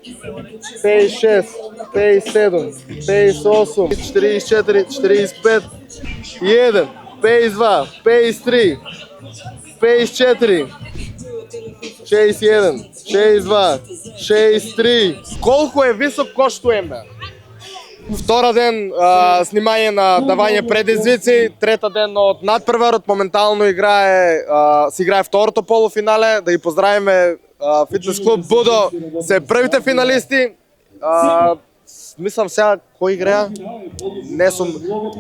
56, 57, 58, 44, 45, 1, 52, 53, 54, 61, 62, 63. Колку е висок кош МБА? Втора ден снимање на давање предизвици, трета ден од надпреварот, моментално се играе второто полуфинале, да ги поздравиме фитнес клуб Будо, се првите финалисти. Мислам сега кој игреа?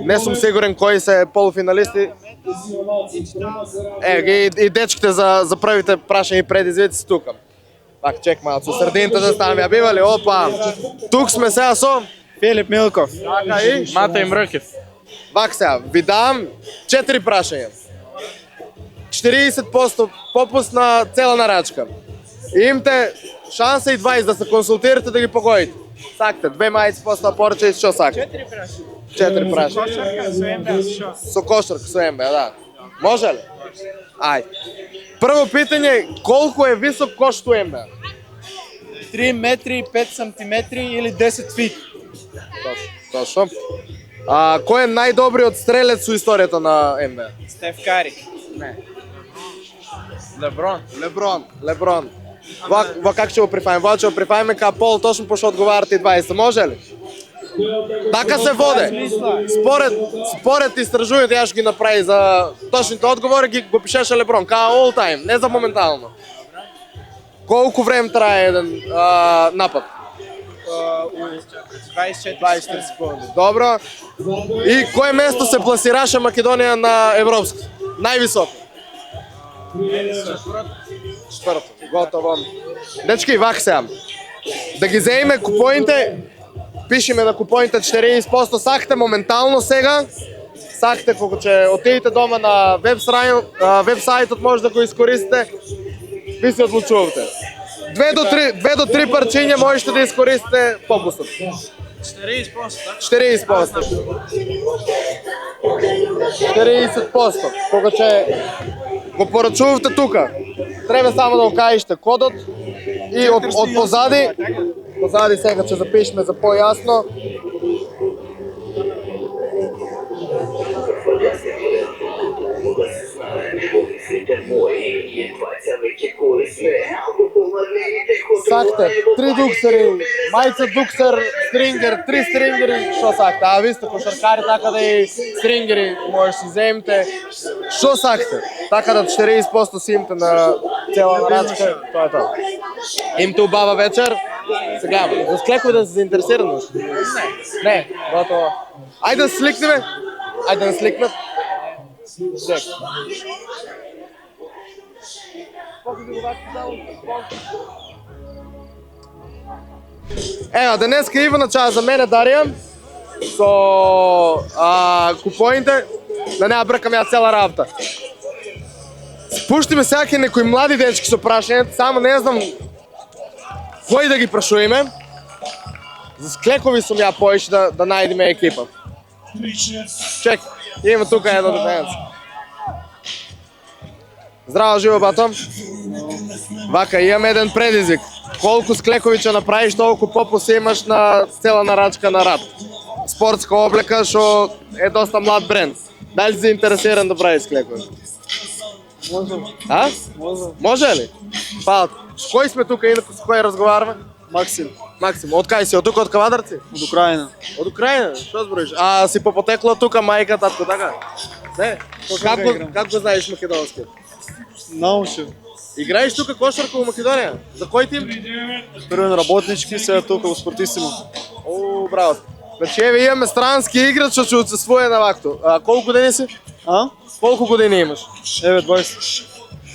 Не сум сигурен кои се полуфиналисти. И дечките за првите прашања и предизвици тука. Пак чек малку, со средините да ставаме, бивали, опа. Тук сме сега со Филип Милков. Така и Матеј Мркев. Вак сега, ви давам 4 прашања. 40% попуст на цела нарачка. Имате шанса и 20 да се консултирате да ги погодите. Сакате, 2 мајци после порче и што сакате? 4 прашања. Кошарка со МБА што? Со кошарка, со МБА, да. Може ли? Ајде. Прво питање, колку е висок кош МБА? 3 метри, 5 сантиметри или 10 фит? Точно. Кој е најдобриот стрелец со историјата на МБА? Стеф Кари. Не. Леброн. Ва как ќе го прифајме? Ва ќе го прифајме ка пол точно пошто одговарате и 20, може ли? Така се воде. Според истражувањето ја ќе ги направи за точните одговори, го пишеше Леброн, ка all time, не за моментално. Колку време трае еден напад? 24 секунди. Добро. И кое место се пласираше Македонија на европско? Највисоко. Четврто. Готово. Дечки, вак сега. Да ги земеме купоните, пишеме на купоните 40%, сакате моментално сега, сакате колку ќе отидете дома на веб-сајтот, може да го искористите, ви се одлучувате. 2 до 3 парчиња можете да искористите попустот. 40%. 40%. Кога ќе го порачувате тука, треба само да го кажете кодот и од позади сега ќе запишеме за појасно. Сакте, 3 дуксери, мајца дуксер, стрингер, 3 стрингери, што сакте? Ви сте кошаркари, така да и стрингери може си земете. Што сакте? Така да 40% си имате на цела нарачка, тоа е тоа. Имате убава вечер. Сега, да склекој да се заинтересирано? Не, готово. Ајде да сликнеме. Ајде да сликнат. Ева, денеска Ивана чаа за мене Дарија со купоните, да не бркам ја цела работа. Спуштиме сега ке некои млади дечки со прашањето, само не знам кои да ги прашуваме. За склекови сум ја поише да најдеме екипа. Чек, има тука едно дефенс. Здраво, живо, бато. Вака, имам еден предизвик. Колку склекови ќе направиш, толку попус имаш на цела нарачка на рап. Спортска облека, што е доста млад бренд. Дали си заинтересиран да правиш склекови? Може. Може ли? Фала. С кој сме тука и с кој разговараме? Максим. Од кај си? Од тука од Кавадарци? Од Украина. Од Украина? Што збориш? Си по потекло тука мајка, татко, така? Не? Как го знаеш македонски? Научив. Играеш тука кошарка во Македонија? За кој тим? Првен работнички, сега тука во Спортисимо. О, браво. Значи, еве имаме странски играч што ќе учествува на вакто. Колку години си? Колку години имаш? Еве 20.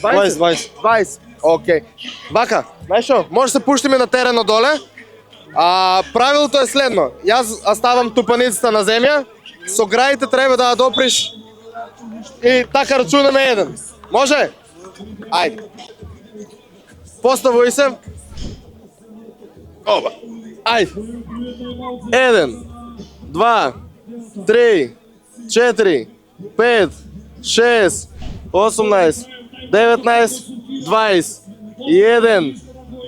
20. Окей. Вака, знаеш што? Може се пуштиме на терено доле. Правилото е следно. Јас ставам тупаницата на земја, со граите треба да ја доприш и така рачунаме еден. Може? Ајде. Поставувај се. Оба. Ајде. 1, 2, 3, 4, 5, 6, 18, 19, 20, 1,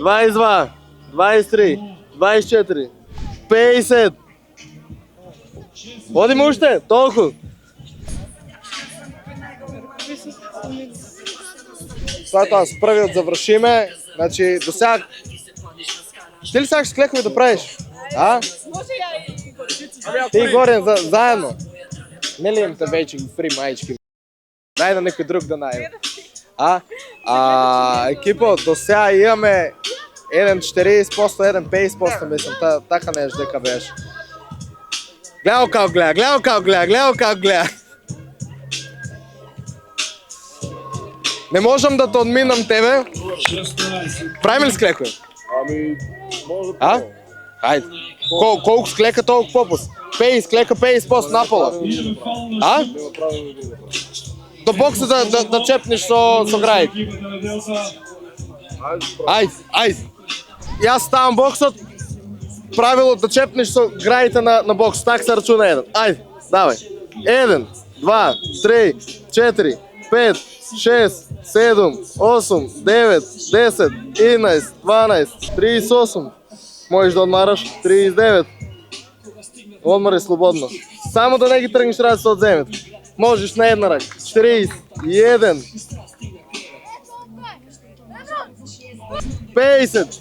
22, 23, 24, 50. Одиме уште, толку. Тоа е тоа, с првиот завршиме. Значи, до сега... Ти ли сакаш склекови да правиш? А? Ти и Горен заедно. Не ли имате вече фри маички? Дай на некој друг да најде. Екипо, до сега имаме еден 40%, еден 50%, мислам, така неш дека беше. Гледао како гледа. Не можам да те одминам тебе. Правим ли склекови? Ами, може А? Ајде. Колку склека, толку попус. 50 склека, 50% напола. А? До бокса да чепнеш со грајк. Ајде. Јас ставам боксот. Правило да чепнеш со грајите на бокс. Така се рачуна еден. Ајде, давај. 1, 2, 3, 4, 5, 6, 7, 8, 9, 10, 11, 12, 38. Можеш да одмараш. 39. Одмари слободно. Само да не ги тргнеш раце од земјата. Можеш на една рак. 41. 50.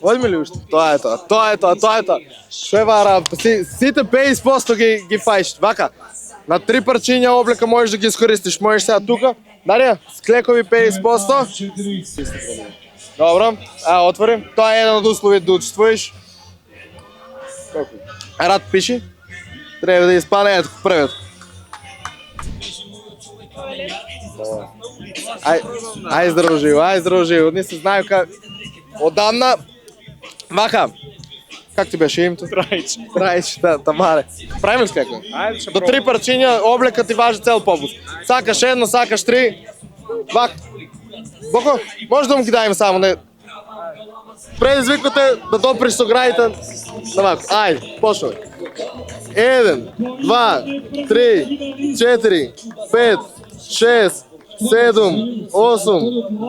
Одиме ли уште? Тоа е тоа. Што е ваа работа? Сите 50% ги фаиш. Вака, на 3 парчиња облека можеш да ги искористиш. Можеш сега тука. Дарија, склекови 50%. Добро, отвори. Тоа е еден од условите да учествуваш. Рад пиши. Треба да испане ето првиот. Ај здраво живо. Не се знае как... Одамна... Вака, как ти беше името? Траич, тамаре. Правим ли склеко? До 3 парчиња облека ти важи цел попус. Сакаш едно, сакаш 3. Вака. Боко, може да му ги дајме само, не... Предизвикот е да доприш со грајите на вако. Ајде, почнувай. 1, 2, 3, 4, 5, 6, 7, 8,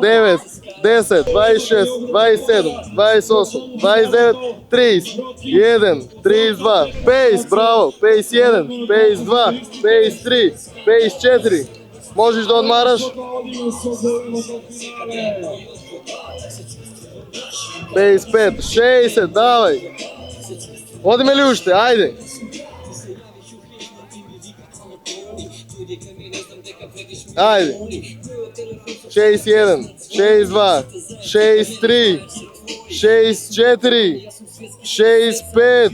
9, 10, 26, 27, 28, 29, 30, 1, 32, 50, браво, 51, 52, 53, 54. Можеш да одмараш? 55, 60, давај. Одиме ли уште? Ајде. Ајде. 61, 62, 63, 64, 65.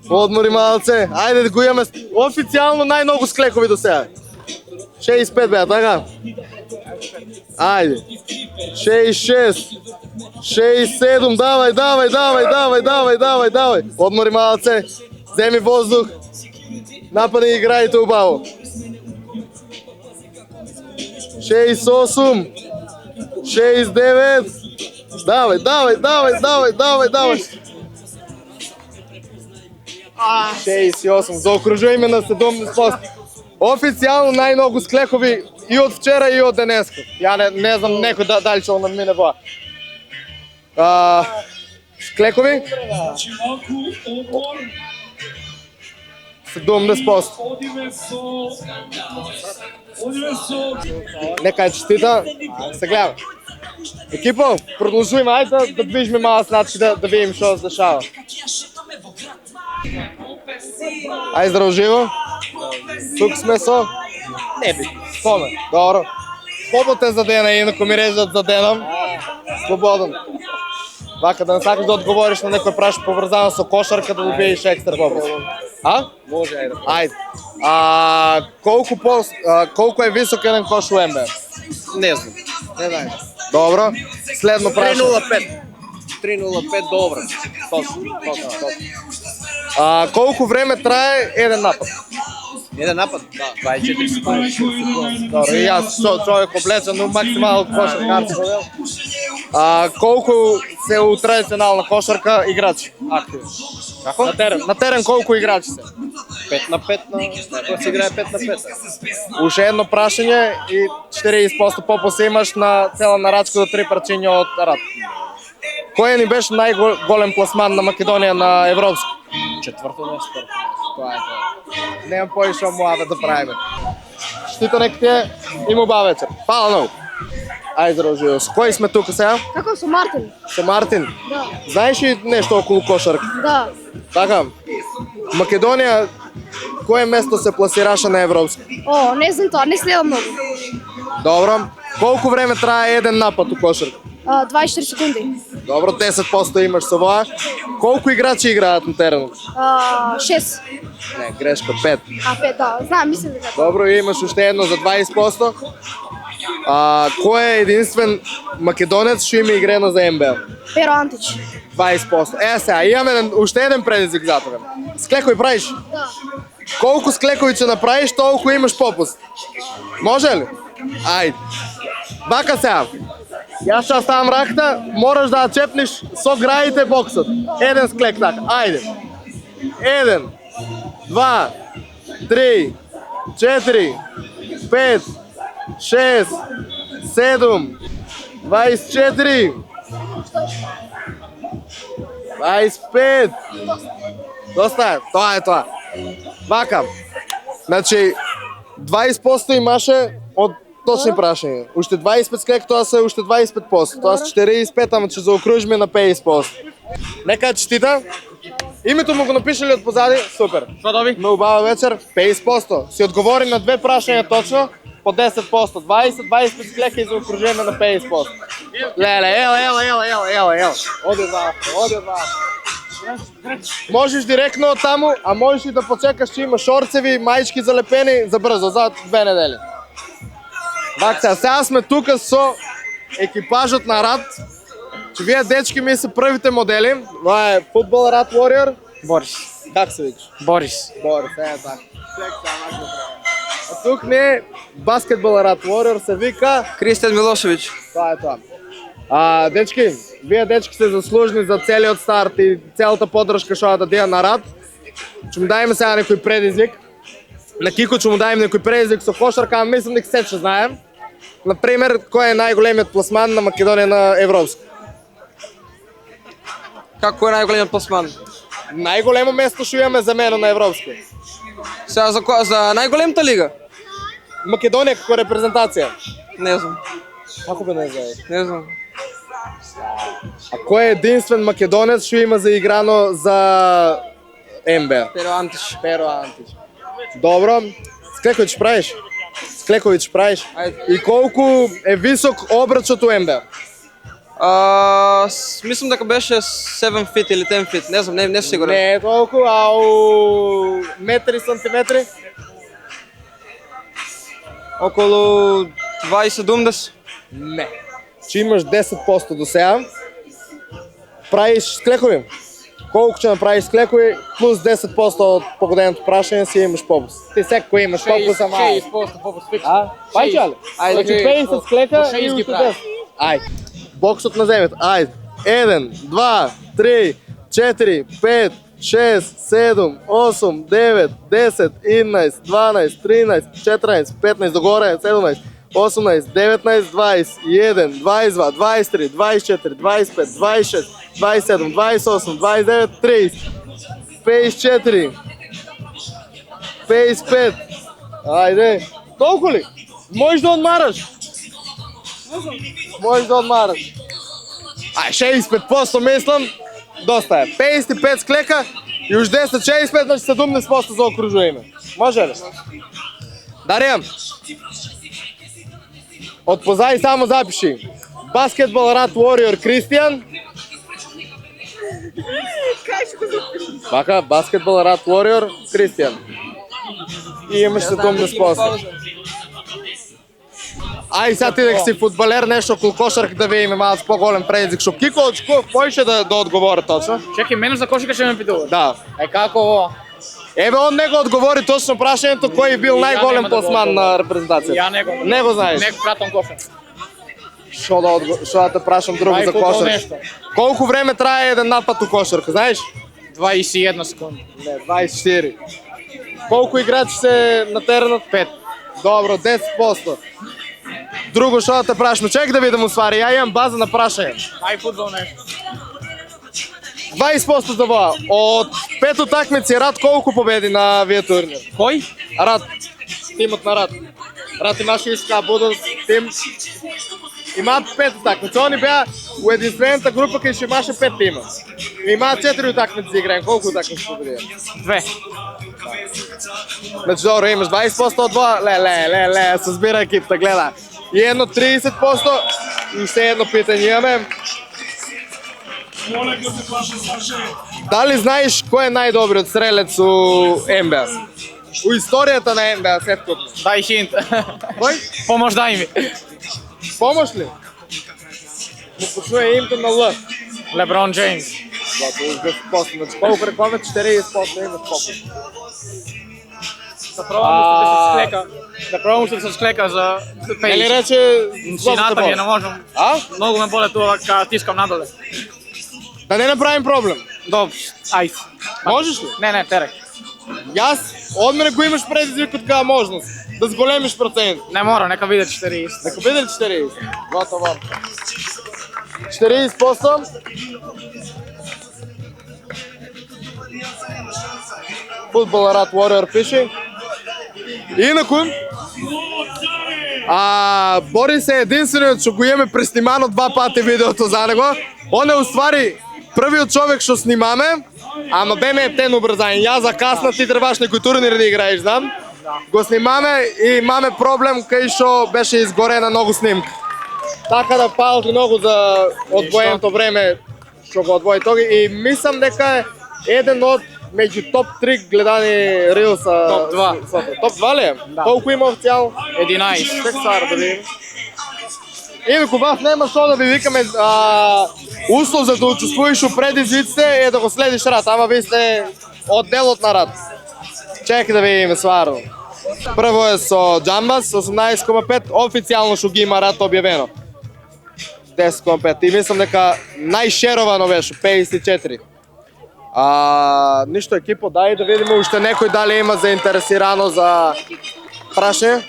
Одмори малце. Ајде да го имаме официјално најмногу склекови до сега. 65 беа, така? Ајде. 66, 67, давај. Одмори малце. Земи воздух. Напади играјте убаво. 68, 69, давај. 68, заокружувајме на 70%. Официјално најмногу склекови и од вчера и од денеска. Ја не знам некој дали ќе он мине боа. Склекови? 70%. Нека е честита. Се гледа. Екипо, продолжуваме, ајде да движиме мала сначки да видим што се дешава. Ајде здраво живо. Тук сме со... Не би. Спомен. Добро. Попот е за дена, инако ми режат за деном. Слободен. Вака да не сакаш да одговориш на некој праш поврзано со кошарка да добиеш екстра попот. Може, ајде. Колку е висок еден кош у НБА? Не знам. Не знаеш. Добро. Следно прашање. 3.05, добро. Точно. Колку време трае еден напад? Еден напад? Да, 24 секунди. Добро, и јас човек облечен, но максимално кошаркарски дел. Колку се у традиционална кошарка играчи активни? Како? На терен колку играчи се? 5 на 5 Кој се играе 5 на 5? Уште едно прашање и 40% попуса имаш на цела нарачка до 3 парчиња од рад. Кој ни беше најголем пласман на Македонија на европско? Четврто место. Тоа е тоа. Немам поише муаве да правиме. Штито нека ти е и му ба вечер. Фала многу. Ајде, дружи, со кој сме тука сега? Како со Мартин? Со Мартин. Да. Знаеш ли нешто околу кошарка? Да. Така. Македонија кое место се пласираше на европско? О, не знам тоа, не следам многу. Добро. Колку време трае еден напад у кошарка? 24 секунди. Добро, 10% имаш со воа. Колку играчи играат на теренот? 6. Не, грешка, 5. 5, да. Знам, мислам дека. Добро, имаш уште едно за 20%. Кој е единствен македонец што има игрено за НБА? Перо Антич. 20%. Сега, имаме уште еден предизвик за тебе. Склекој правиш? Да. Колку склекови ќе направиш, толку имаш попуст. Може ли? Ајде. Вака сега. Јас ќе ставам ракта, мораш да ја чепнеш со граите боксот. Еден склек така. Ајде. 1, 2, 3, 4, 5, 6, 7, 24, 25. Доста е, тоа е тоа. Вака. Значи, 20% имаше од точни прашања. Уште 25 склек, тоа се уште 25%. Тоа се 45, ама ќе заокружиме на 50%. Нека честита. Името му го напишали од позади, супер. Што доби? Ме убава вечер, 50%. Си одговори на две прашања точно, по 10%. 20-25 склека и заокружиме на 50%. Леле, ела. Оди од вас. Можеш директно од таму, а можеш и да почекаш, че има шорцеви, маички залепени за брзо, за 2 недели. Вакца, сега сме тука со екипажот на Рад. Че вие дечки ми се првите модели. Това е футбол Рад Warrior. Борис. Как се викаш? Борис. Борис, така. А тук не баскетбол Рад Warrior се вика Кристијан Милошевиќ. Това е тоа. Дечки, вие дечки сте заслужни за целиот старт и целата поддршка што да дадеа на Рад. Ќе му дајме сега некој предизвик. На Кико ќе му дајме некој предизвик со кошарка, ама мислам дека се ќе знаем. Например, кој е најголемиот пласман на Македонија на европско? Како е најголемиот пласман? Најголемо место што имаме за мене на европско. Сега за најголемата лига? Македонија како репрезентација. Не знам. Како бе не знаеш? Не знам. А кој е единствен македонец што има заиграно за НБА? Перо Антич. Перо Антич. Добро. Склекович правиш? Склекович правиш? Ајде. И колку е висок обрачот у НБА? Мислам дека беше 7 фит или 10 фит, не знам, не сум сигурен. Не е толку, а у метри, сантиметри? Околу 20-70. Не. Че имаш 10% до сега. Правиш склекови. Колку ќе направиш склекови, плюс 10% од погоденото прашање си имаш попус. Ти секако имаш попус, ама... 6% попус фикс. Пајче ли? Ајде. Значи 50 склека По и 6 ги уште прави. 10. Ајде. Боксот на земјата. Ајде. 1, 2, 3, 4, 5, 6, 7, 8, 9, 10, 11, 12, 13, 14, 15, догоре, 17, 18, 19, 20, 1, 22, 23, 24, 25, 26, 27, 28, 29, 30, 54, 55. Ајде. Толку ли? Можеш да одмараш. Можеш да одмараш. 65% мислам, доста е. 55 склека и уж 10, 65, значи 70% за окружување. Може ли? Дарија, од позади само запиши. Баскетбол Рад Warrior Кристијан. Вака, баскетбол Рад Warrior Кристијан. И имаш 70%. Ај сега ти дека си фудбалер, нешто околу кошарка да видиме малку поголем предизвик. Шо Кико очкував поише да одговори точно. Чекај, мене за кошарка ќе ме питува. Да. Како ова? Еве он него одговори точно прашањето кој бил Ја најголем нема да го пласман на репрезентацијата. Ја не го. Не го знаеш. Не пратам кошарка. Шо да те прашам друго Ај, за фудбал кошарка. нешто. Колку време трае еден напад у кошарка, знаеш? 21 секунди. Не, 24. Колку играчи се на теренот? 5. Добро, 10%. Друго што да те прашам, чек да видам уствари, ја имам база на прашање. Ај, фудбал нешто. 20% за ова. Од 5 утакмици Рад колку победи на вие турнир? Кој? Рад. Тимот на Рад. Рад имаше иска Будос тим. Имаат 5 утакмици. Они беа у единствената група кај што имаше 5 тима. Имаат 4 утакмици за играње. Колку утакмици победија? 2. Значи добро, имаш 20% од ова. Ле, се збира екипта, гледа. И едно 30% и уште едно питање имаме. Дали знаеш кој е најдобриот стрелец у НБА? У историјата на НБА сеткот. Дај хинт. Кој? Помош дај ми. Помош ли? Му почнува името на Л. Леброн Джеймс. Зато уж 10%. Значи колку рекоме 40% имаш попуст. Да пробам да се склека. Да пробам да се склека за Или пејс. рече... Сината ми е, не можам. А? Многу ме боле тоа кога тискам надоле. Да не направим проблем. Добро, ајде. Можеш ли? Не, тере. Јас, од мене го имаш предизвик каја можност. Да зголемиш процент. Не мора, нека биде 40. Нека биде ли 40? Готово. 40%. Футбол Рад Warrior пише. Инаку, Борис е единствениот што го имаме преснимано 2 пати видеото за него. Он е уствари првиот човек што снимаме, ама беме ептен образање. Јас закаснав, ти требаш некој турнир да играеш, знам. Го снимаме и имаме проблем кај што беше изгорена многу снимка. Така да палти многу за одвоеното време што го одвои тоги и мислам дека е еден од меѓу топ 3 гледани рилса. Топ 2. Топ 2 ли е? Да. Колку има официјално? 11. Тек сар да видим. Инаку вас нема што да ви викаме услов за да учествуваш у предизвиците е да го следиш Рад, ама ви сте од делот на Рад. Чекай да видиме сварно. Прво е со Джамбас 18,5, официјално што ги има Рад објавено. 10,5 и мислам дека најшеровано беше 54. Ништо екипо, дај да видиме уште некој дали има заинтересирано за прашање.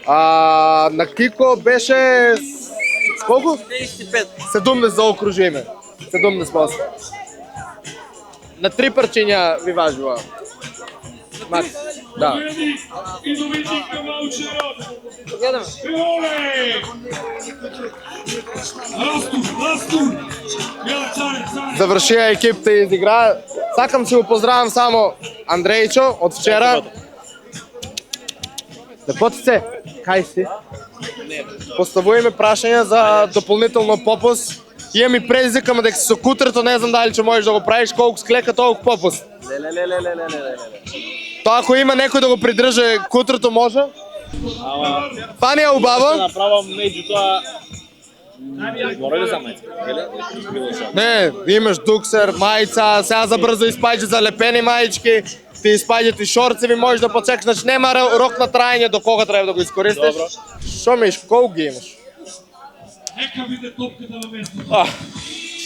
На Кико беше колку? 35. 70 за окружиме. 70%. На 3 парчиња ви важува. Макс. Да. Завршија екипта и изигра. Сакам си го поздравам само Андрејчо од вчера. Лепотице, кај си? Поставуваме прашања за дополнително попуст. Имам и предизвик, ама дека си со кутрето, не знам дали ќе можеш да го правиш, колку склека толку попуст. Тоа ако има некој да го придржа кутрето може? Фани е убаво? Направам меѓу тоа мора ли за мајца? Не, имаш дуксер, мајца, сега за брзо испаѓа за лепени мајчки, ти испаѓат и шорцеви, можеш да почекаш, значи нема рок на трајање до кога треба да го искористиш. Шо миш, колку ги имаш?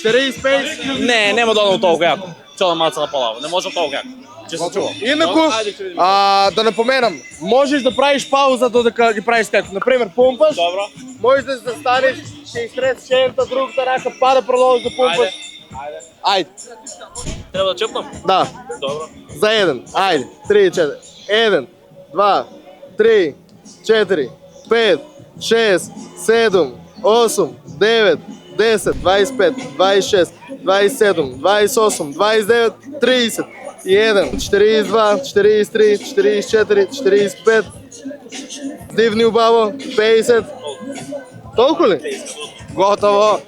45? Не, нема да одам толку јако. Цела маца на полаво, не може толку јако. Че се чува. Инаку, да напоменам, можеш да правиш пауза додека ги правиш како. Например, пумпаш, Добро. можеш да се застанеш, ќе изтресеш едната, другата рака, па да продолжиш да пумпаш. Ајде. Треба да чепнам? Да. Добро. За еден. Ајде. 3, 4. 1, 2, 3, 4, 5, 6, 7, 8, 9, 10, 25, 26, 27, 28, 29, 30. 1, 42, 43, 44, 45. Дивни убаво. 50. Толку ли? Готово.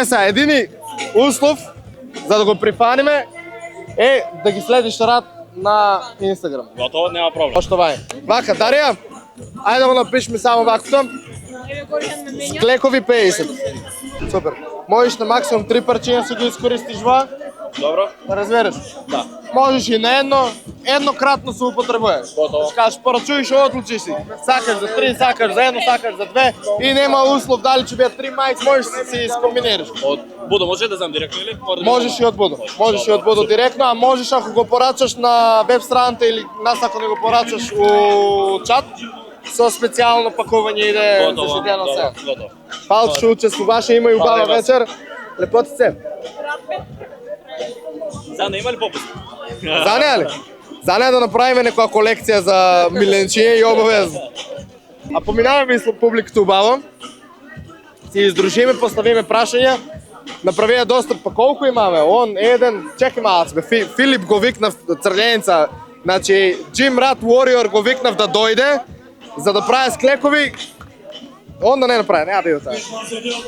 Са, едини услов за да го прифаниме е да ги следиш Рад на Инстаграм. Готово, нема проблем. Поштовање. Вака, Дарија, ајде да го напишеме само вакто. Склекови 50. Супер. Можеш на максимум 3 парчиња се ги искористиш ва. Добро? Да разбереш? Да. Можеш и на еднократно се употребува. Готово. Кажеш, порачуеш, одлучиш си. Сакаш за 3, сакаш за 1, сакаш за 2 и нема услов дали ќе бидат 3 мајци, можеш да си скомбинираш. Од Будо може да знам директно или? Можеш и од Будо. Можеш и од Будо директно, а можеш ако го порачаш на веб страната или нас ако не го порачаш у чат, со специјално пакување иде Готово. заштедено се. Готово. Палчо учествуваше, има и убава вечер. Лепотице. Сега не има ли попуст? За нея ли? За нея да направиме некоја колекција за миленчиња и обавезно. А поминаваме и со публиката убаво. Си издружиме, поставиме прашања. Направија достап, па колку имаме? Он, еден, чекай малац бе, Филип го викнав Црljеница. Значи, Jim Rat Warrior го викнав да дојде, за да прави склекови. Он да не направи, нема да иде таа.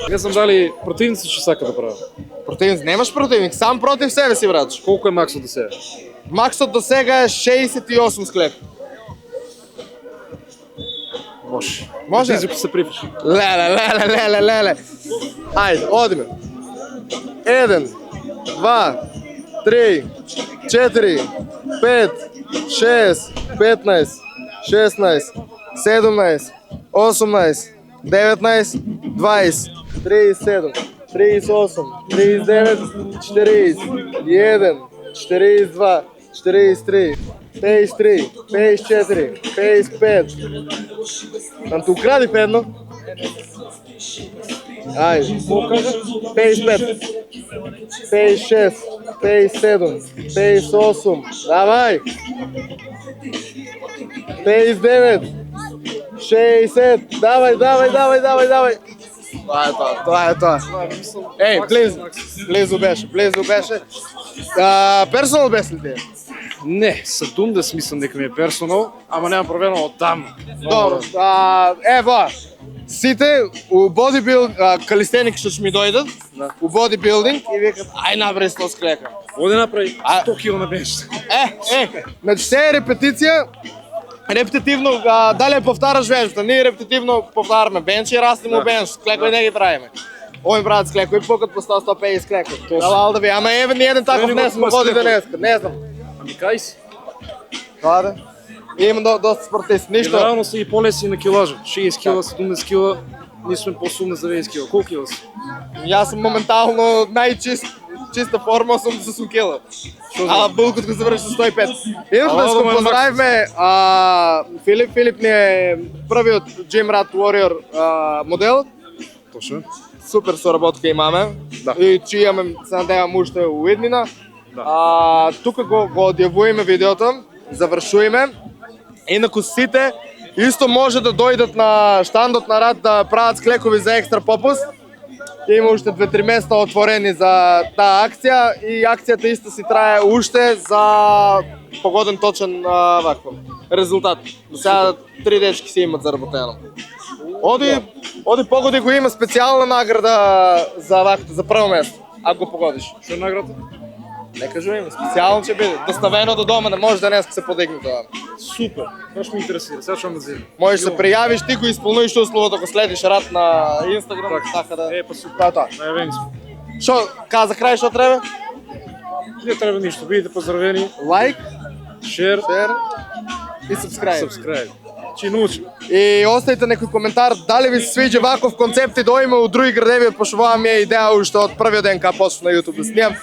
Не знам дали противници ќе сака да прават. Противник, немаш противник, сам против себе си, братче. Колку е максот до сега? Максот до сега е 68 склек. Може. Може? Дизико се припиш. Леле. Ајде, одиме. 1, 2, 3, 4, 5, 6, 15, 16, 17, 18, 19, 20, 37, 38, 39, 40, 1, 42, 43, 53, 54, 55. Там те укради едно. Ајде. 55, 56, 57, 58, давај. 59, 60, давај. Тоа е тоа. Еј, близу беше. Персонал беше ли ти? Не, се думдес мислам дека ми е персонал, ама немам проверено од таму. Добро, ево, сите у бодибилд, калистеник што ќе ми дојдат, у бодибилдинг и викат, ај набери 100 склека. Оде направи 100 кг на бенч. Значи се е репетиција, репетитивно, дали повтараш вежбата, ние репетитивно повтараме бенч и растимо бенч, склекови не ги правиме. Овој брат склекови покат по 100-150 склекови. Дала да ви, ама еве ни еден таков не сме ходи денеска, не знам. Ами кај си? Тоа да. Има доста спортисти, ништо. Генерално се и полеси на килажа. 60 кг, 70 кг, ние сме по-сумни за 90 кг. Колку кила си? Јас сум моментално најчиста форма, 80 кила. А булкот го заврши со 105. Иначе да го поздравиме Филип ни е првиот Jim Rat Warrior модел. Точно. Супер соработка имаме. Да. И че имаме, се надевам уште у иднина. Тука го одјавуваме видеото, завршуваме. Инаку сите исто може да дојдат на штандот на Рат да прават склекови за екстра попуст. Има уште 2-3 места отворени за таа акција и акцијата исто си трае уште за погоден точен резултат. До сега 3 дечки си имат заработено. Оди погоди го има специјална награда за прво место, ако го погодиш. Што е наградата? Не кажуваме, специјално ќе биде. Доставено до дома, не може денеска се подигне тоа. Супер, баш ме интересира, сега ќе ме вземе. Можеш се пријавиш, ти го исполниш условот ако следиш Рат на Инстаграм, така да. Па супер. Тоа. Најавени сме. Што каза крај, што треба? Не треба ништо, бидете поздравени. Лайк, Шер и subscribe. Subscribe. Че научи. И оставите некој коментар дали ви се свиѓа ваков концепт и да има у други градеви, пошто оваа ми е идеја уште од првиот ден кога почнав на YouTube да снимам.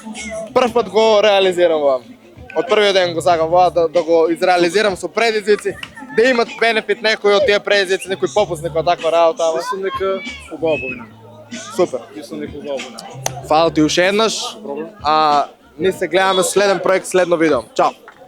Прв пат го реализирам ова. Од првиот ден го сакам ова да го изреализирам со предизвици, да имат бенефит некој од тие предизвици, некој попуст, некоја таква работа. Мислам дека убава повина. Супер. Мислам дека убава повина. Фала ти уште еднаш. Ние се гледаме следен проект, следно видео. Чао.